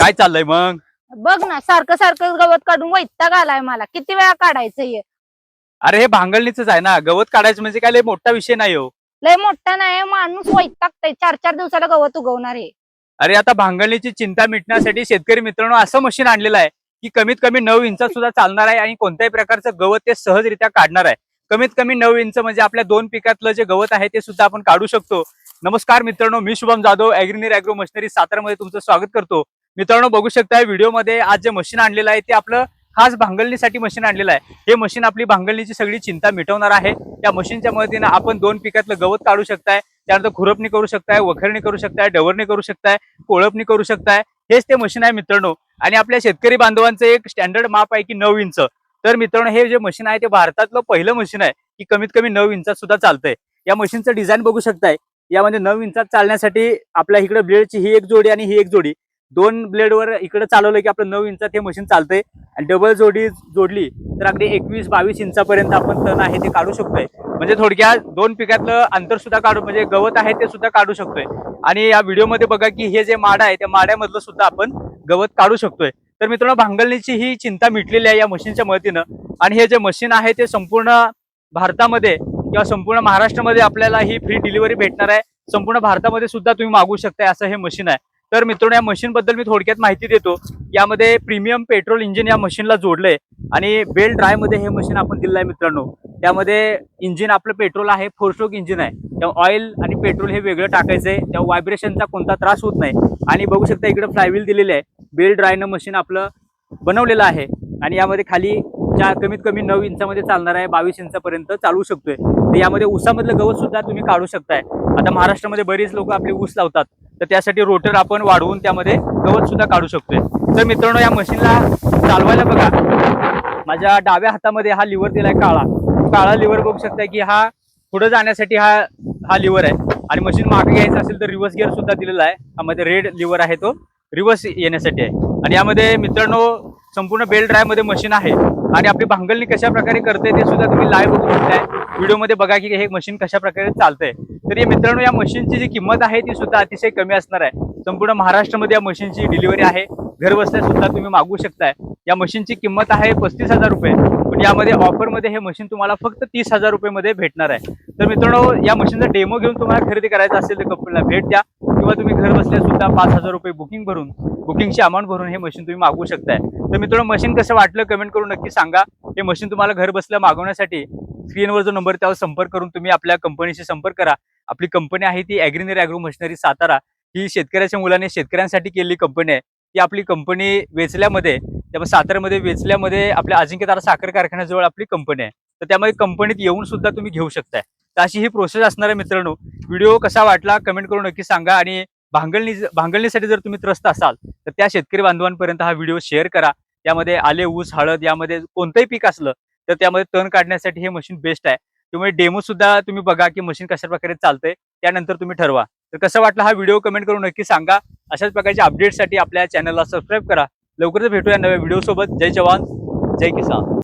काय चाललंय मग? बघ ना, सारखं सारखं गवत काढून वैताग आलाय मला. किती वेळा काढायचं हे? अरे हे भांगलणीच आहे ना, गवत काढायचं म्हणजे काय लय मोठा विषय नाही हो. लय मोठा नाही, माणूस वैतागतय. 4-4 दिवसाला गवत उगवणार आहे. अरे आता भांगलणीची चिंता मिटण्यासाठी शेतकरी मित्रांनो असं मशीन आणलेलं आहे की कमीत कमी 9 इंचात सुद्धा चालणार आहे आणि कोणत्याही प्रकारचं गवत ते सहजरित्या काढणार आहे. कमीत कमी 9 इंच म्हणजे आपल्या 2 पिकातलं जे गवत आहे ते सुद्धा आपण काढू शकतो. नमस्कार मित्रांनो, मी शुभम जाधव ॲग्रीनीर ॲग्रो मशिनरी सातारामध्ये तुमचं स्वागत करतो. मित्रांनो बघू शकता व्हिडिओमध्ये आज जे मशीन आणलेलं आहे ते आपलं खास भांगलणीसाठी मशीन आणलेलं आहे. हे मशीन आपली भांगलणीची सगळी चिंता मिटवणार आहे. त्या मशीनच्या मदतीने आपण 2 पिकातलं गवत काढू शकताय, त्यानंतर खुरपणी करू शकताय, वखरणी करू शकताय, डवरणी करू शकताय, कोळपणी करू शकताय. हेच ते मशीन आहे मित्रांनो. आणि आपल्या शेतकरी बांधवांचं एक स्टँडर्ड माप आहे की 9 इंच. तर मित्रांनो हे जे मशीन आहे ते भारतातलं पहिलं मशीन आहे की कमीत कमी 9 इंचात सुद्धा चालतंय. या मशीनचं डिझाईन बघू शकताय. यामध्ये 9 इंचात चालण्यासाठी आपल्या इकडे ब्लेडची ही एक जोडी आणि ही एक जोडी, 2 ब्लेडवर इकडे चालवलं की आपलं 9 इंचात हे मशीन चालतंय. आणि डबल जोडी जोडली तर अगदी 21-22 इंचापर्यंत आपण तण आहे ते काढू शकतोय. म्हणजे थोडक्यात 2 पिकातलं अंतर सुद्धा काढू, म्हणजे गवत आहे ते सुद्धा काढू शकतोय. आणि या व्हिडिओमध्ये बघा की हे जे माड आहे त्या माड्यामधलं सुद्धा आपण गवत काढू शकतोय. तर मित्रांनो भांगलणीची ही चिंता मिटलेली आहे या मशीनच्या मदतीनं. आणि हे जे मशीन आहे ते संपूर्ण भारतामध्ये किंवा संपूर्ण महाराष्ट्रामध्ये आपल्याला ही फ्री डिलिव्हरी भेटणार आहे. संपूर्ण भारतामध्ये सुद्धा तुम्ही मागवू शकताय असं हे मशीन आहे. तर मित्रांनो या मशीन बद्दल मी थोडक्यात माहिती देतो. यामध्ये प्रीमियम पेट्रोल इंजिन या मशीनला जोडलंय आणि बेल ड्राय मध्ये हे मशीन आपण दिलं आहे मित्रांनो. त्यामध्ये इंजिन आपलं पेट्रोल आहे, 4 स्ट्रोक इंजिन आहे. तेव्हा ऑइल आणि पेट्रोल हे वेगळं टाकायचंय, तेव्हा व्हायब्रेशनचा कोणता त्रास होत नाही. आणि बघू शकता इकडे फ्लायव्हील दिलेले आहे. बेल ड्रायनं मशीन आपलं बनवलेलं आहे. आणि यामध्ये खाली कमीत कमी 9 इंचामध्ये चालणार आहे, 22 इंचापर्यंत चालू शकतोय. तर यामध्ये ऊसामधलं गवत सुद्धा तुम्ही काढू शकताय. आता महाराष्ट्रामध्ये बरेच लोक आपले ऊस लावतात, तर त्यासाठी रोटर आपण वाढवून त्यामध्ये गवत सुद्धा काढू शकतोय. तर मित्रांनो या मशीनला चालवायला बघा, माझ्या डाव्या हातामध्ये हा लिव्हर दिलाय काळा. काळा लिव्हर बघू शकता की हा पुढे जाण्यासाठी हा लिव्हर आहे. आणि मशीन मागे घ्यायचं असेल तर रिव्हर्स गिअर सुद्धा दिलेला आहे. यामध्ये रेड लिव्हर आहे, तो रिव्हर्स येण्यासाठी आहे. आणि यामध्ये मित्रांनो संपूर्ण बेल ड्राय मध्ये मशीन आहे. आणि आपली भांगलणी कशा प्रकारे करते ते सुद्धा तुम्ही लाईव्ह बघू शकताय. व्हिडिओमध्ये बघा की हे मशीन कशा प्रकारे चालतंय. तर हे मित्रांनो या मशीनची जी किंमत आहे ती सुद्धा अतिशय कमी असणार आहे. संपूर्ण महाराष्ट्रामध्ये या मशीनची डिलिव्हरी आहे. घर बसल्या सुद्धा तुम्ही मागवू शकताय. या मशीनची किंमत आहे 35,000 रुपये, पण यामध्ये ऑफरमध्ये हे मशीन तुम्हाला फक्त 30,000 रुपये मध्ये भेटणार आहे. तर मित्रांनो या मशीनचा डेमो घेऊन तुम्हाला खरेदी करायचं असेल तर कंपनीला भेट द्या, किंवा तुम्ही घर बसल्या सुद्धा 5,000 रुपये बुकिंगची अमाऊंट भरून हे मशीन तुम्ही मागवू शकताय. तर मित्रांनो मशीन कसं वाटलं कमेंट करून नक्की सांगा. हे मशीन तुम्हाला घर बसल्या मागवण्यासाठी स्क्रीनवर जो नंबर त्यावर संपर्क करून तुम्ही आपल्या कंपनीशी संपर्क करा. आपली कंपनी आहे ती ॲग्रीनीर ॲग्रो मशिनरी सातारा. ही शेतकऱ्याच्या मुलाने शेतकऱ्यांसाठी केलेली कंपनी आहे. ती आपली कंपनी वेचल्यामध्ये, त्यामुळे साताऱ्यामध्ये वेचल्यामध्ये आपल्या अजिंक्यतारा साखर कारखान्याजवळ आपली कंपनी आहे. तर त्यामध्ये कंपनीत येऊन सुद्धा तुम्ही घेऊ शकताय. तर अशी ही प्रोसेस असणार आहे मित्रांनो. व्हिडिओ कसा वाटला कमेंट करून नक्की सांगा. आणि भांगलणीसाठी जर तुम्ही त्रस्त असाल तर त्या शेतकरी बांधवांपर्यंत हा व्हिडिओ शेअर करा. त्यामध्ये आले, ऊस, हळद यामध्ये कोणतंही पीक असलं तर त्यामध्ये तण काढण्यासाठी हे मशीन बेस्ट आहे. त्यामुळे डेमो सुद्धा तुम्ही बघा की मशीन कशा प्रकारे चालतंय, त्यानंतर तुम्ही ठरवा. तर कसं वाटलं हा व्हिडिओ कमेंट करून नक्की सांगा. अशाच प्रकारच्या अपडेटसाठी आपल्या चॅनलला सबस्क्राईब करा. लवकरच भेटूया नव्या व्हिडिओ सोबत. जय जवान जय किसान.